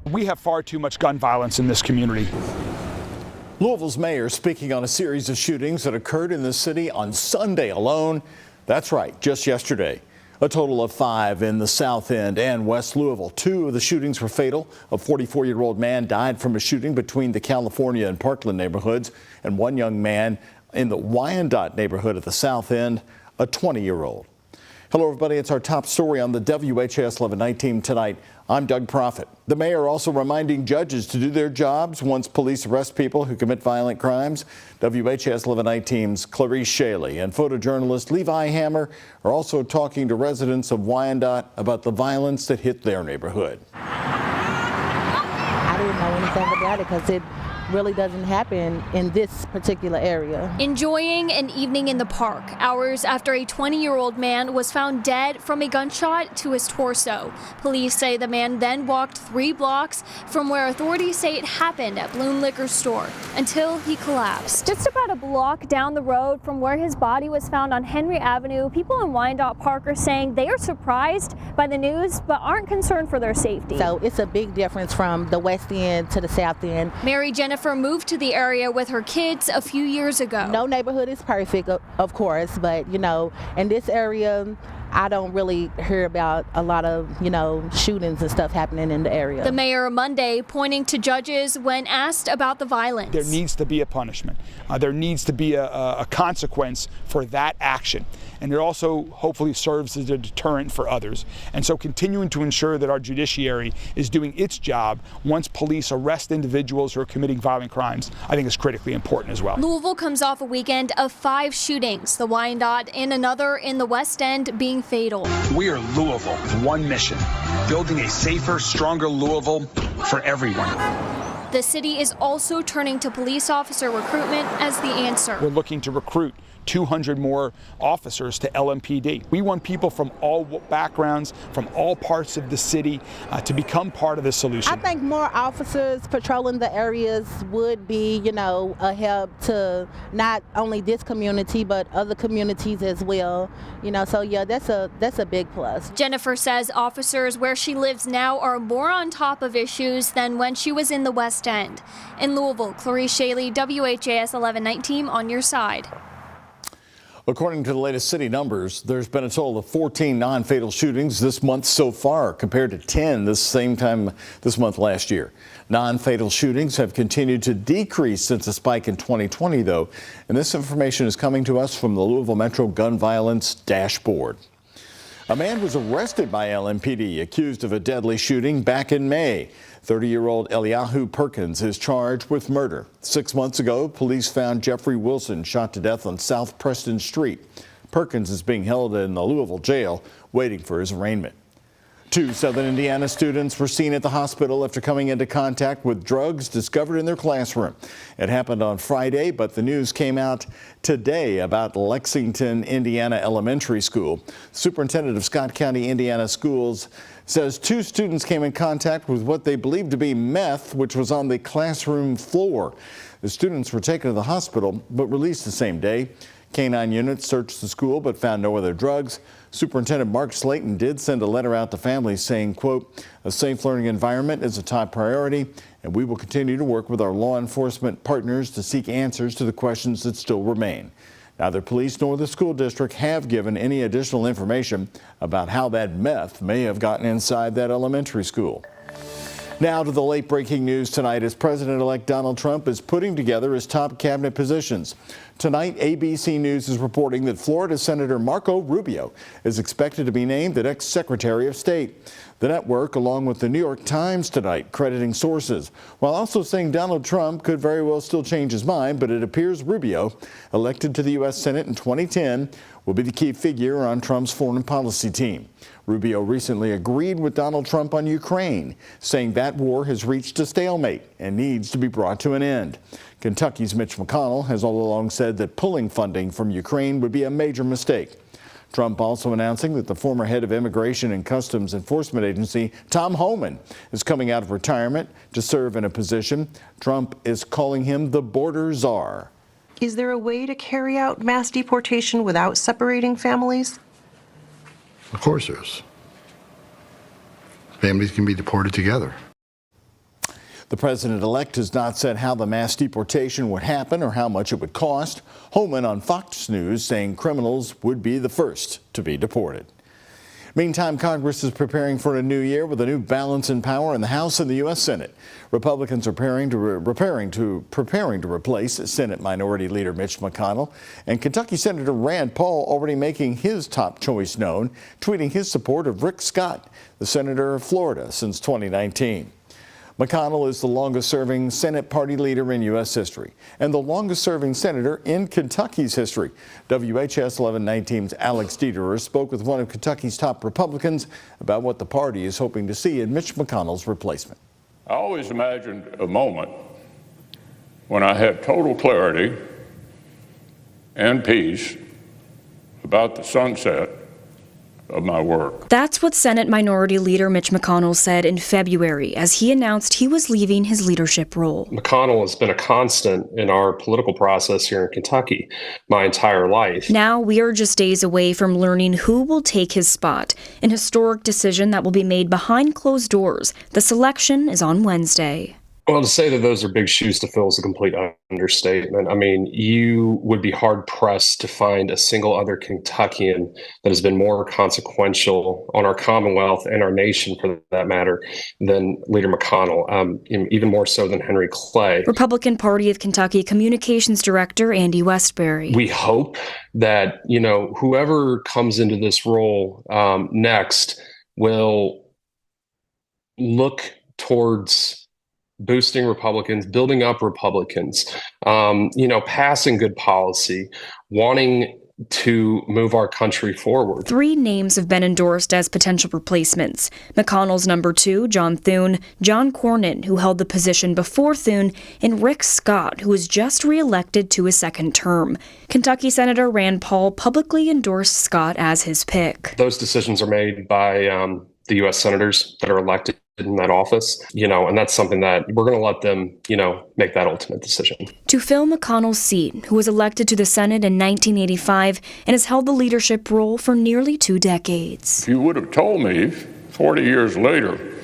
We have far too much gun violence in this community. Louisville's mayor speaking on a series of shootings that occurred in the city on Sunday alone. That's right, just yesterday. A total of 5 in the South End and West Louisville. 2 of the shootings were fatal. A 44-year-old man died from a shooting between the California and Parkland neighborhoods, and one young man in the Wyandotte neighborhood at the South End, a 20-year-old. Hello, everybody. It's our top story on the WHAS 11 team tonight. I'm Doug Proffitt. The mayor also reminding judges to do their jobs once police arrest people who commit violent crimes. WHAS 11 team's Clarice Shaley and photojournalist Levi Hammer are also talking to residents of Wyandotte about the violence that hit their neighborhood. I didn't know anything about it because it really doesn't happen in this particular area. Enjoying an evening in the park, hours after a 20-year-old man was found dead from a gunshot to his torso. Police say the man then walked 3 blocks from where authorities say it happened at Bloom Liquor Store until he collapsed. Just about a block down the road from where his body was found on Henry Avenue, people in Wyandotte Park are saying they are surprised by the news but aren't concerned for their safety. So it's a big difference from the West End to the South End. Mary Jennifer moved to the area with her kids a few years ago. No neighborhood is perfect, of course, but in this area, I don't really hear about a lot of, shootings and stuff happening in the area. The mayor Monday pointing to judges when asked about the violence. There needs to be a punishment. There needs to be a consequence for that action. And it also hopefully serves as a deterrent for others. And so continuing to ensure that our judiciary is doing its job once police arrest individuals who are committing violent crimes, I think is critically important as well. Louisville comes off a weekend of 5 shootings, the Wyandotte and another in the West End being fatal. We are Louisville, one mission, building a safer, stronger Louisville for everyone. The city is also turning to police officer recruitment as the answer. We're looking to recruit 200 more officers to LMPD. We want people from all backgrounds, from all parts of the city to become part of the solution. I think more officers patrolling the areas would be, a help to not only this community but other communities as well. So yeah, that's a big plus. Jennifer says officers where she lives now are more on top of issues than when she was in the West End. In Louisville, Clarice Shaley, WHAS 11 team on your side. According to the latest city numbers, there's been a total of 14 non-fatal shootings this month so far, compared to 10 this same time this month last year. Non-fatal shootings have continued to decrease since a spike in 2020, though, and this information is coming to us from the Louisville Metro Gun Violence Dashboard. A man was arrested by LMPD accused of a deadly shooting back in May. 30-year-old Eliyahu Perkins is charged with murder. 6 months ago, police found Jeffrey Wilson shot to death on South Preston Street. Perkins is being held in the Louisville jail, waiting for his arraignment. 2 Southern Indiana students were seen at the hospital after coming into contact with drugs discovered in their classroom. It happened on Friday, but the news came out today about Lexington, Indiana Elementary School. Superintendent of Scott County, Indiana Schools says 2 students came in contact with what they believed to be meth, which was on the classroom floor. The students were taken to the hospital, but released the same day. K-9 units searched the school but found no other drugs. Superintendent Mark Slayton did send a letter out to families saying, quote, "A safe learning environment is a top priority, and we will continue to work with our law enforcement partners to seek answers to the questions that still remain." Neither police nor the school district have given any additional information about how that meth may have gotten inside that elementary school. Now to the late-breaking news tonight as President-elect Donald Trump is putting together his top cabinet positions. Tonight, ABC News is reporting that Florida Senator Marco Rubio is expected to be named the next Secretary of State. The network, along with the New York Times tonight, crediting sources, while also saying Donald Trump could very well still change his mind, but it appears Rubio, elected to the U.S. Senate in 2010, will be the key figure on Trump's foreign policy team. Rubio recently agreed with Donald Trump on Ukraine, saying that war has reached a stalemate and needs to be brought to an end. Kentucky's Mitch McConnell has all along said that pulling funding from Ukraine would be a major mistake. Trump also announcing that the former head of Immigration and Customs Enforcement Agency, Tom Homan, is coming out of retirement to serve in a position Trump is calling him the border czar. Is there a way to carry out mass deportation without separating families? Of course there is. Families can be deported together. The president-elect has not said how the mass deportation would happen or how much it would cost. Homan on Fox News saying criminals would be the first to be deported. Meantime, Congress is preparing for a new year with a new balance in power in the House and the U.S. Senate. Republicans are preparing to replace Senate Minority Leader Mitch McConnell, and Kentucky Senator Rand Paul already making his top choice known, tweeting his support of Rick Scott, the senator of Florida since 2019. McConnell is the longest-serving Senate party leader in U.S. history and the longest-serving senator in Kentucky's history. WHAS11 Night Team's Alex Dederer spoke with one of Kentucky's top Republicans about what the party is hoping to see in Mitch McConnell's replacement. I always imagined a moment when I had total clarity and peace about the sunset of my work. That's what Senate Minority Leader Mitch McConnell said in February as he announced he was leaving his leadership role. McConnell has been a constant in our political process here in Kentucky my entire life. Now we are just days away from learning who will take his spot, an historic decision that will be made behind closed doors. The selection is on Wednesday. Well, to say that those are big shoes to fill is a complete understatement. I mean, you would be hard-pressed to find a single other Kentuckian that has been more consequential on our Commonwealth and our nation, for that matter, than Leader McConnell, even more so than Henry Clay. Republican Party of Kentucky Communications Director Andy Westbury. We hope that, whoever comes into this role next will look towards boosting Republicans, building up Republicans, passing good policy, wanting to move our country forward. 3 names have been endorsed as potential replacements. McConnell's number 2, John Thune, John Cornyn, who held the position before Thune, and Rick Scott, who was just reelected to his second term. Kentucky Senator Rand Paul publicly endorsed Scott as his pick. Those decisions are made by the U.S. senators that are elected in that office, and that's something that we're going to let them, make that ultimate decision. To fill McConnell's seat, who was elected to the Senate in 1985 and has held the leadership role for nearly 2 decades. If you would have told me 40 years later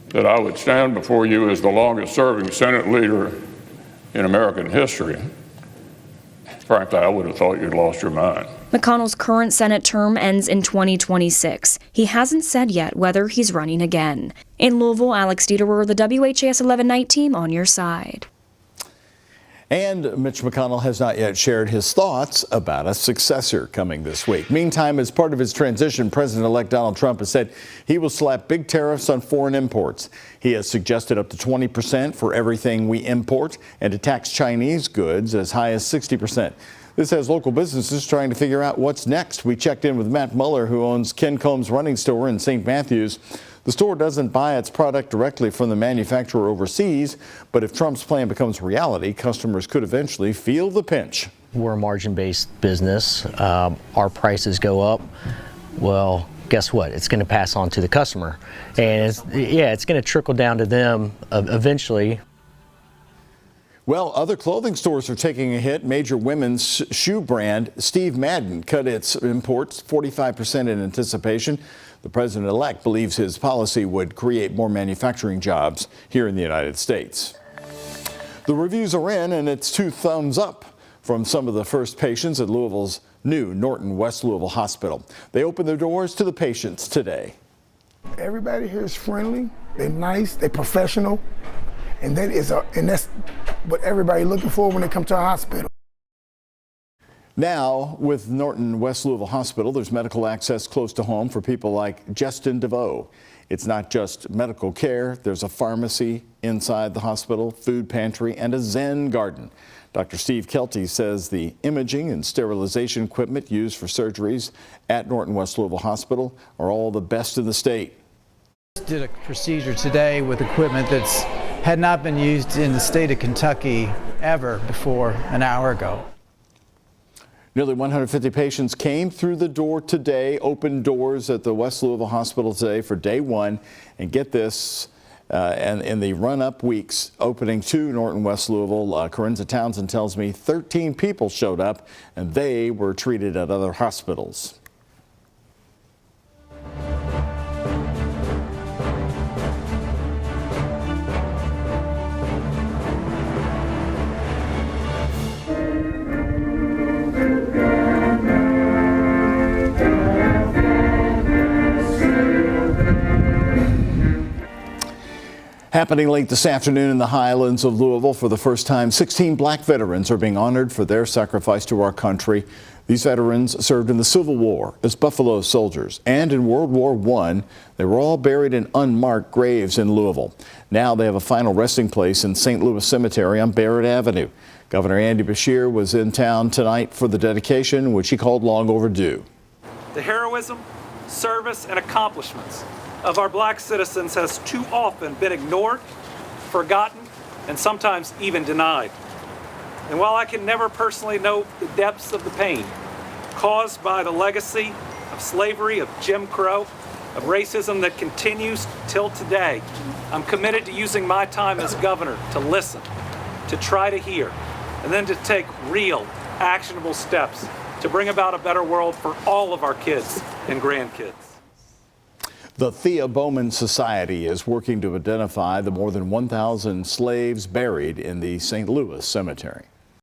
that I would stand before you as the longest-serving Senate leader in American history, frankly, I would have thought you'd lost your mind. McConnell's current Senate term ends in 2026. He hasn't said yet whether he's running again. In Louisville, Alex Dederer, the WHAS 11 Night Team, on your side. And Mitch McConnell has not yet shared his thoughts about a successor coming this week. Meantime, as part of his transition, President-elect Donald Trump has said he will slap big tariffs on foreign imports. He has suggested up to 20% for everything we import and to tax Chinese goods as high as 60%. This has local businesses trying to figure out what's next. We checked in with Matt Muller, who owns Ken Combs Running Store in St. Matthews. The store doesn't buy its product directly from the manufacturer overseas, but if Trump's plan becomes reality, customers could eventually feel the pinch. We're a margin-based business. Our prices go up. Well, guess what? It's going to pass on to the customer. And it's going to trickle down to them eventually. Well, other clothing stores are taking a hit. Major women's shoe brand Steve Madden cut its imports 45% in anticipation. The president-elect believes his policy would create more manufacturing jobs here in the United States. The reviews are in, and it's 2 thumbs up from some of the first patients at Louisville's new Norton West Louisville Hospital. They opened their doors to the patients today. Everybody here is friendly, they're nice, they're professional. And that's what everybody's looking for when they come to our hospital. Now, with Norton West Louisville Hospital, there's medical access close to home for people like Justin DeVoe. It's not just medical care. There's a pharmacy inside the hospital, food pantry, and a Zen garden. Dr. Steve Kelty says the imaging and sterilization equipment used for surgeries at Norton West Louisville Hospital are all the best in the state. Did a procedure today with equipment that's had not been used in the state of Kentucky ever before an hour ago. Nearly 150 patients came through the door today, opened doors at the West Louisville Hospital today for day 1. And get this, and in the run-up weeks opening to Norton West Louisville, Corinza Townsend tells me 13 people showed up and they were treated at other hospitals. Happening late this afternoon in the highlands of Louisville, for the first time, 16 black veterans are being honored for their sacrifice to our country. These veterans served in the Civil War as Buffalo soldiers, and in World War I. They were all buried in unmarked graves in Louisville. Now they have a final resting place in St. Louis Cemetery on Barrett Avenue. Governor Andy Beshear was in town tonight for the dedication, which he called long overdue. The heroism, service, and accomplishments of our black citizens has too often been ignored, forgotten, and sometimes even denied. And while I can never personally know the depths of the pain caused by the legacy of slavery, of Jim Crow, of racism that continues till today, I'm committed to using my time as governor to listen, to try to hear, and then to take real, actionable steps to bring about a better world for all of our kids and grandkids. The Thea Bowman Society is working to identify the more than 1,000 slaves buried in the St. Louis Cemetery.